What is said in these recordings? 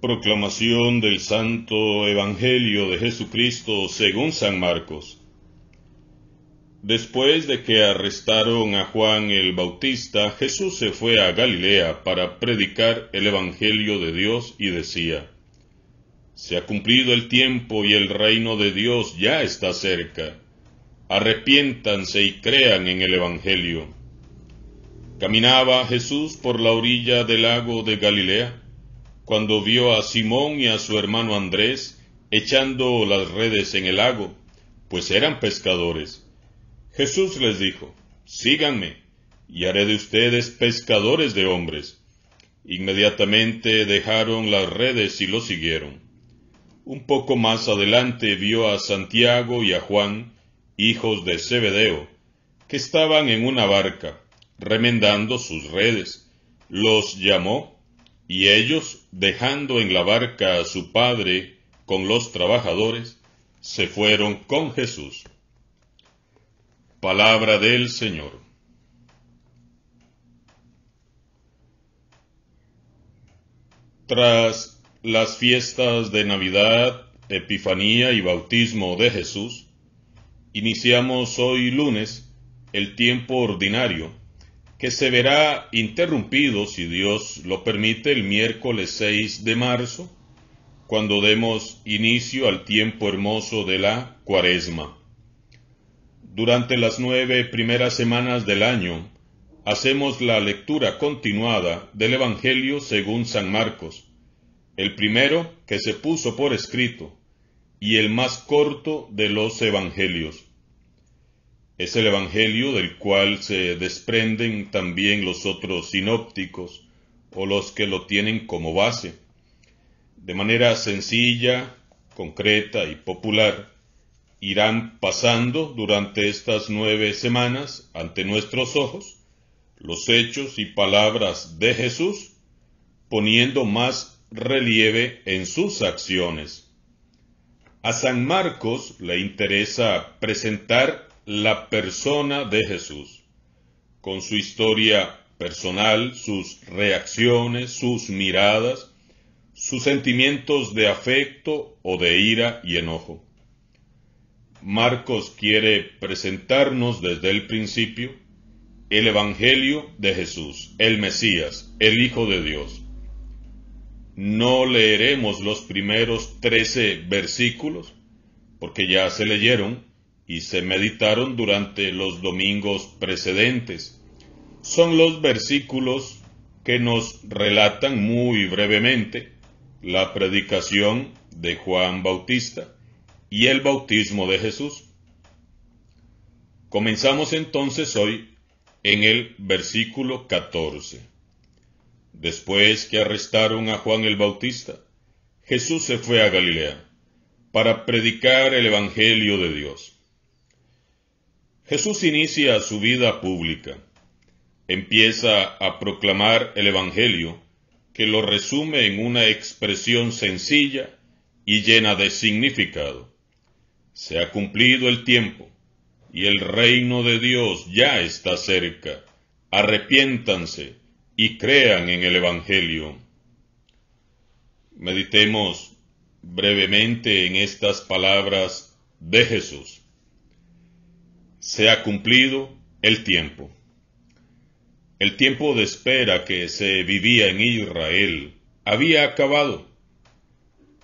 Proclamación del Santo Evangelio de Jesucristo según San Marcos. Después de que arrestaron a Juan el Bautista, Jesús se fue a Galilea para predicar el Evangelio de Dios y decía: Se ha cumplido el tiempo y el reino de Dios ya está cerca. Arrepiéntanse y crean en el Evangelio. Caminaba Jesús por la orilla del lago de Galilea, cuando vio a Simón y a su hermano Andrés echando las redes en el lago, pues eran pescadores. Jesús les dijo: Síganme, y haré de ustedes pescadores de hombres. Inmediatamente dejaron las redes y lo siguieron. Un poco más adelante vio a Santiago y a Juan, hijos de Zebedeo, que estaban en una barca, remendando sus redes. Los llamó, y ellos, dejando en la barca a su padre con los trabajadores, se fueron con Jesús. Palabra del Señor. Tras las fiestas de Navidad, Epifanía y Bautismo de Jesús, iniciamos hoy lunes el tiempo ordinario, que se verá interrumpido, si Dios lo permite, el miércoles 6 de marzo, cuando demos inicio al tiempo hermoso de la Cuaresma. Durante las 9 primeras semanas del año, hacemos la lectura continuada del Evangelio según San Marcos, el primero que se puso por escrito y el más corto de los Evangelios. Es el Evangelio del cual se desprenden también los otros sinópticos, o los que lo tienen como base. De manera sencilla, concreta y popular, irán pasando durante estas 9 semanas ante nuestros ojos los hechos y palabras de Jesús, poniendo más relieve en sus acciones. A San Marcos le interesa presentar la persona de Jesús, con su historia personal, sus reacciones, sus miradas, sus sentimientos de afecto o de ira y enojo. Marcos quiere presentarnos desde el principio el Evangelio de Jesús, el Mesías, el Hijo de Dios. No leeremos los primeros 13 versículos, porque ya se leyeron y se meditaron durante los domingos precedentes. Son los versículos que nos relatan muy brevemente la predicación de Juan Bautista y el bautismo de Jesús. Comenzamos entonces hoy en el versículo 14. Después que arrestaron a Juan el Bautista, Jesús se fue a Galilea para predicar el Evangelio de Dios. Jesús inicia su vida pública. Empieza a proclamar el Evangelio, que lo resume en una expresión sencilla y llena de significado. Se ha cumplido el tiempo, y el reino de Dios ya está cerca. Arrepiéntanse y crean en el Evangelio. Meditemos brevemente en estas palabras de Jesús. Se ha cumplido el tiempo. El tiempo de espera que se vivía en Israel había acabado.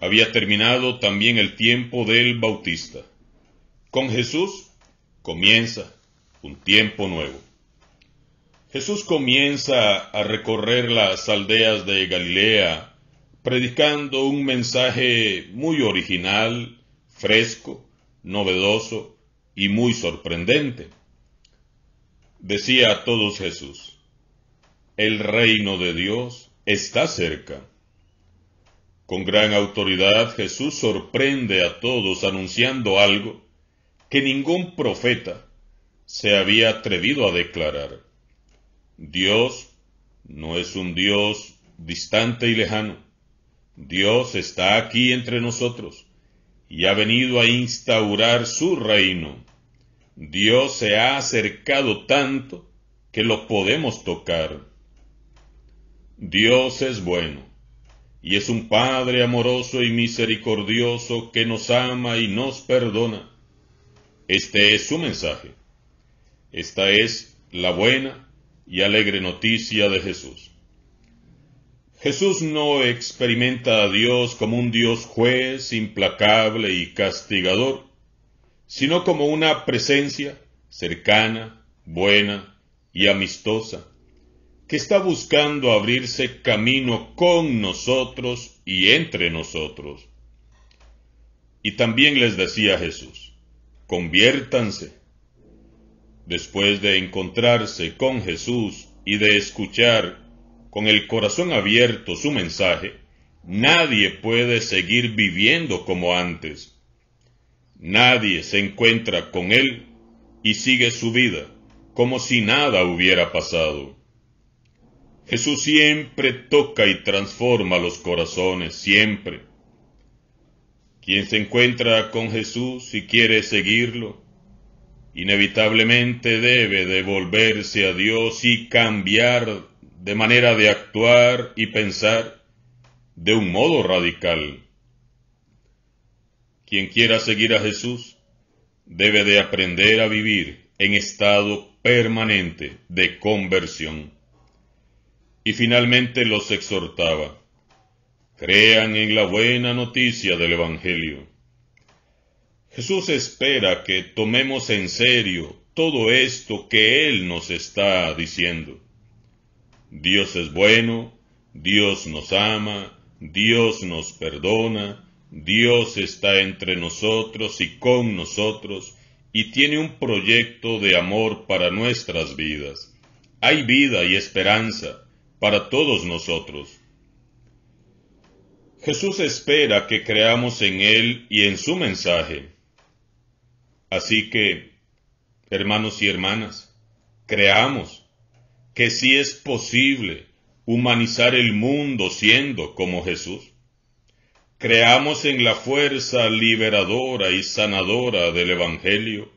Había terminado también el tiempo del Bautista. Con Jesús comienza un tiempo nuevo. Jesús comienza a recorrer las aldeas de Galilea, predicando un mensaje muy original, fresco, novedoso y muy sorprendente. Decía a todos Jesús: el reino de Dios está cerca. Con gran autoridad Jesús sorprende a todos anunciando algo que ningún profeta se había atrevido a declarar. Dios no es un Dios distante y lejano. Dios está aquí entre nosotros y ha venido a instaurar su reino. Dios se ha acercado tanto que lo podemos tocar. Dios es bueno y es un Padre amoroso y misericordioso que nos ama y nos perdona. Este es su mensaje. Esta es la buena y alegre noticia de Jesús. Jesús no experimenta a Dios como un Dios juez, implacable y castigador, sino como una presencia cercana, buena y amistosa, que está buscando abrirse camino con nosotros y entre nosotros. Y también les decía Jesús, conviértanse. Después de encontrarse con Jesús y de escuchar con el corazón abierto su mensaje, nadie puede seguir viviendo como antes. Nadie se encuentra con Él y sigue su vida como si nada hubiera pasado. Jesús siempre toca y transforma los corazones, siempre. Quien se encuentra con Jesús y quiere seguirlo, inevitablemente debe devolverse a Dios y cambiar de manera de actuar y pensar de un modo radical. Quien quiera seguir a Jesús debe de aprender a vivir en estado permanente de conversión. Y finalmente los exhortaba, crean en la buena noticia del Evangelio. Jesús espera que tomemos en serio todo esto que Él nos está diciendo. Dios es bueno, Dios nos ama, Dios nos perdona, Dios está entre nosotros y con nosotros, y tiene un proyecto de amor para nuestras vidas. Hay vida y esperanza para todos nosotros. Jesús espera que creamos en Él y en su mensaje. Así que, hermanos y hermanas, creamos que sí es posible humanizar el mundo siendo como Jesús. Creamos en la fuerza liberadora y sanadora del Evangelio.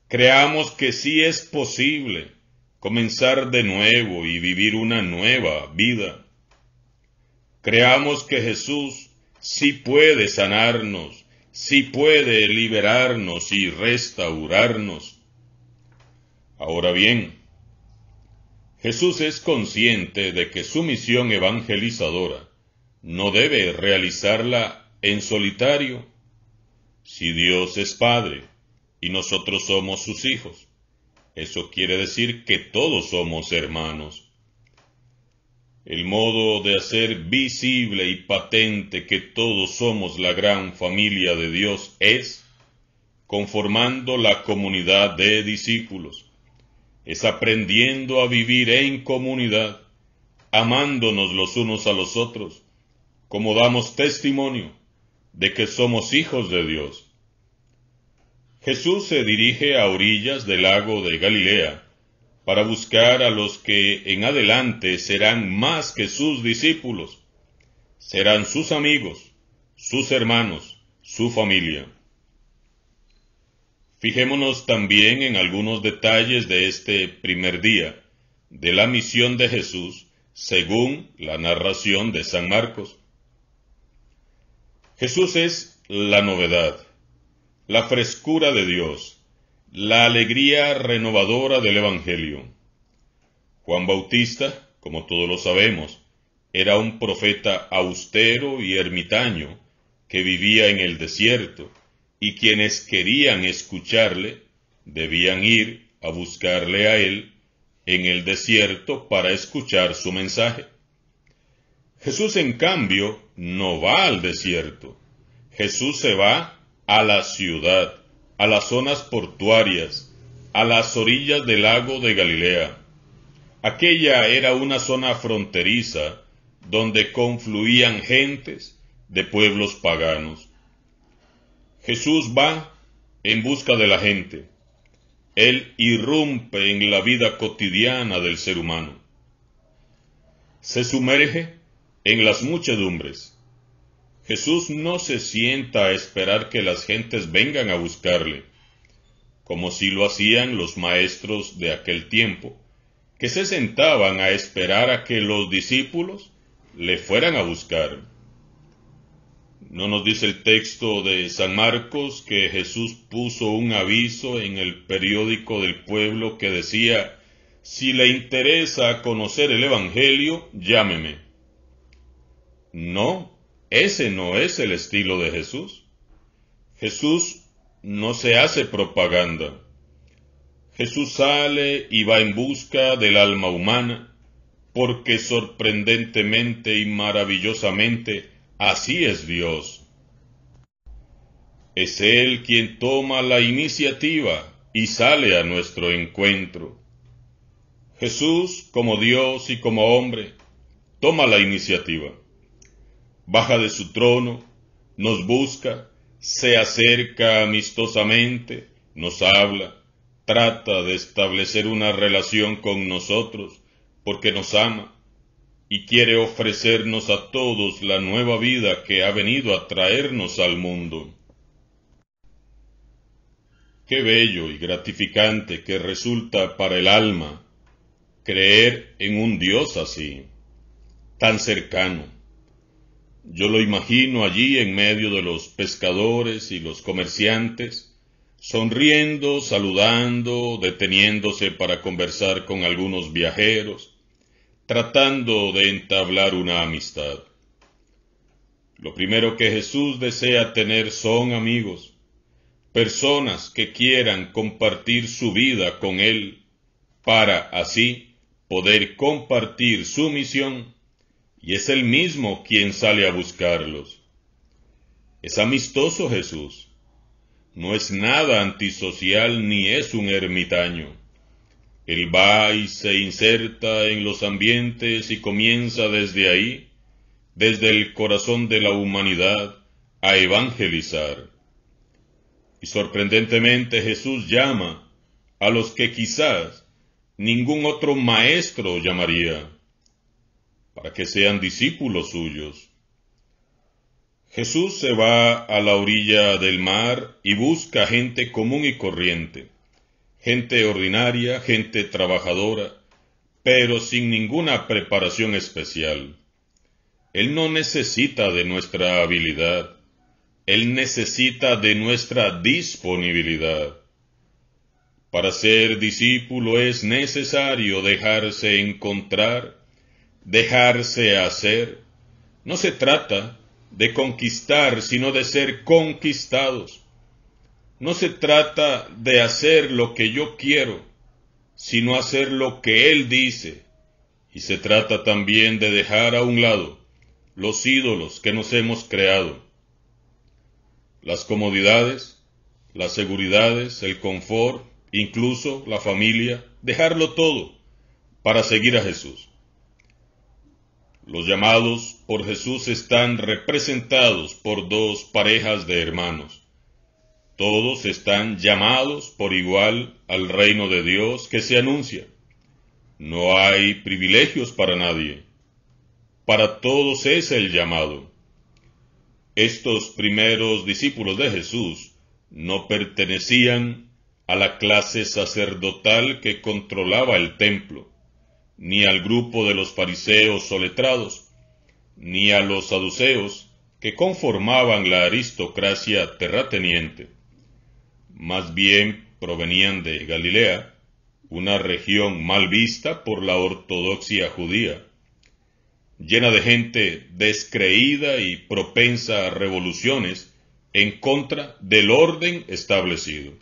Creamos que sí es posible comenzar de nuevo y vivir una nueva vida. Creamos que Jesús sí puede sanarnos, sí puede liberarnos y restaurarnos. Ahora bien, Jesús es consciente de que su misión evangelizadora no debe realizarla en solitario. Si Dios es Padre y nosotros somos sus hijos, eso quiere decir que todos somos hermanos. El modo de hacer visible y patente que todos somos la gran familia de Dios es conformando la comunidad de discípulos, es aprendiendo a vivir en comunidad, amándonos los unos a los otros, como damos testimonio de que somos hijos de Dios. Jesús se dirige a orillas del lago de Galilea para buscar a los que en adelante serán más que sus discípulos, serán sus amigos, sus hermanos, su familia. Fijémonos también en algunos detalles de este primer día de la misión de Jesús según la narración de San Marcos. Jesús es la novedad, la frescura de Dios, la alegría renovadora del Evangelio. Juan Bautista, como todos lo sabemos, era un profeta austero y ermitaño que vivía en el desierto, y quienes querían escucharle debían ir a buscarle a él en el desierto para escuchar su mensaje. Jesús, en cambio, no va al desierto. Jesús se va a la ciudad, a las zonas portuarias, a las orillas del lago de Galilea. Aquella era una zona fronteriza donde confluían gentes de pueblos paganos. Jesús va en busca de la gente. Él irrumpe en la vida cotidiana del ser humano. Se sumerge en las muchedumbres. Jesús no se sienta a esperar que las gentes vengan a buscarle, como si lo hacían los maestros de aquel tiempo, que se sentaban a esperar a que los discípulos le fueran a buscar. ¿No nos dice el texto de San Marcos que Jesús puso un aviso en el periódico del pueblo que decía: si le interesa conocer el Evangelio, llámeme? No, ese no es el estilo de Jesús. Jesús no se hace propaganda. Jesús sale y va en busca del alma humana, porque sorprendentemente y maravillosamente así es Dios. Es Él quien toma la iniciativa y sale a nuestro encuentro. Jesús, como Dios y como hombre, toma la iniciativa. Baja de su trono, nos busca, se acerca amistosamente, nos habla, trata de establecer una relación con nosotros, porque nos ama y quiere ofrecernos a todos la nueva vida que ha venido a traernos al mundo. Qué bello y gratificante que resulta para el alma creer en un Dios así, tan cercano. Yo lo imagino allí en medio de los pescadores y los comerciantes, sonriendo, saludando, deteniéndose para conversar con algunos viajeros, tratando de entablar una amistad. Lo primero que Jesús desea tener son amigos, personas que quieran compartir su vida con Él, para así poder compartir su misión, y es Él mismo quien sale a buscarlos. Es amistoso Jesús, no es nada antisocial ni es un ermitaño. Él va y se inserta en los ambientes y comienza desde ahí, desde el corazón de la humanidad, a evangelizar. Y sorprendentemente Jesús llama a los que quizás ningún otro maestro llamaría, para que sean discípulos suyos. Jesús se va a la orilla del mar y busca gente común y corriente, gente ordinaria, gente trabajadora, pero sin ninguna preparación especial. Él no necesita de nuestra habilidad, Él necesita de nuestra disponibilidad. Para ser discípulo es necesario dejarse encontrar, dejarse hacer. No se trata de conquistar, sino de ser conquistados. No se trata de hacer lo que yo quiero, sino hacer lo que Él dice. Y se trata también de dejar a un lado los ídolos que nos hemos creado. Las comodidades, las seguridades, el confort, incluso la familia, dejarlo todo para seguir a Jesús. Los llamados por Jesús están representados por dos parejas de hermanos. Todos están llamados por igual al reino de Dios que se anuncia. No hay privilegios para nadie. Para todos es el llamado. Estos primeros discípulos de Jesús no pertenecían a la clase sacerdotal que controlaba el templo, ni al grupo de los fariseos o letrados, ni a los saduceos que conformaban la aristocracia terrateniente. Más bien provenían de Galilea, una región mal vista por la ortodoxia judía, llena de gente descreída y propensa a revoluciones en contra del orden establecido.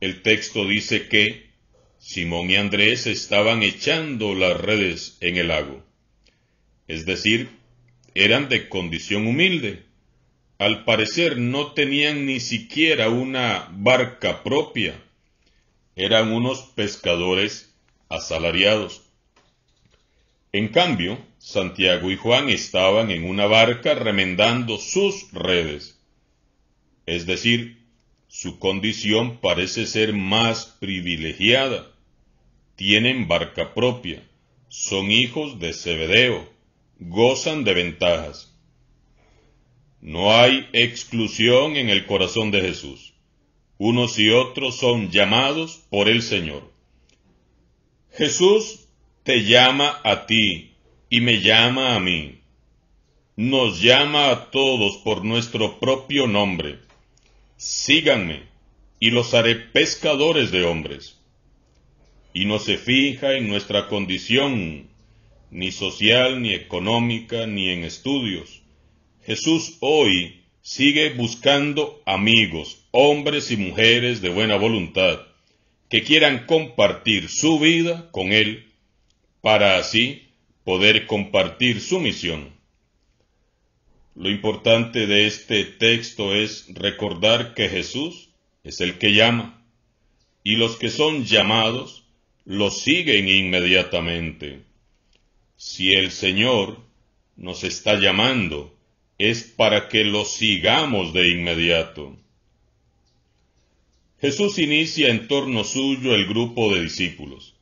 El texto dice que Simón y Andrés estaban echando las redes en el lago, es decir, eran de condición humilde. Al parecer no tenían ni siquiera una barca propia, eran unos pescadores asalariados. En cambio, Santiago y Juan estaban en una barca remendando sus redes. Es decir, su condición parece ser más privilegiada. Tienen barca propia, son hijos de Zebedeo, gozan de ventajas. No hay exclusión en el corazón de Jesús. Unos y otros son llamados por el Señor. Jesús te llama a ti y me llama a mí. Nos llama a todos por nuestro propio nombre. Síganme, y los haré pescadores de hombres. Y no se fija en nuestra condición, ni social, ni económica, ni en estudios. Jesús hoy sigue buscando amigos, hombres y mujeres de buena voluntad, que quieran compartir su vida con Él, para así poder compartir su misión. Lo importante de este texto es recordar que Jesús es el que llama, y los que son llamados lo siguen inmediatamente. Si el Señor nos está llamando, es para que lo sigamos de inmediato. Jesús inicia en torno suyo el grupo de discípulos.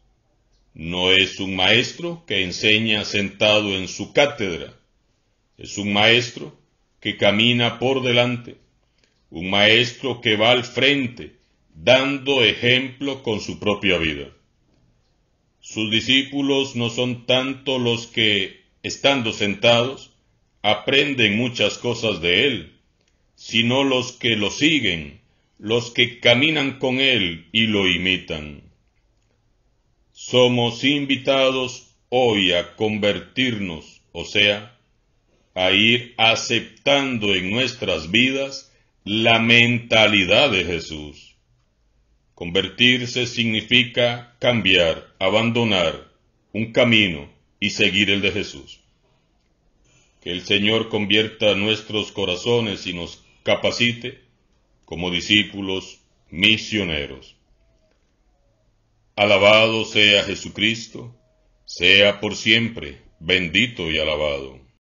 No es un maestro que enseña sentado en su cátedra. Es un maestro que camina por delante, un maestro que va al frente, dando ejemplo con su propia vida. Sus discípulos no son tanto los que, estando sentados, aprenden muchas cosas de Él, sino los que lo siguen, los que caminan con Él y lo imitan. Somos invitados hoy a convertirnos, o sea, a ir aceptando en nuestras vidas la mentalidad de Jesús. Convertirse significa cambiar, abandonar un camino y seguir el de Jesús. Que el Señor convierta nuestros corazones y nos capacite como discípulos misioneros. Alabado sea Jesucristo, sea por siempre bendito y alabado.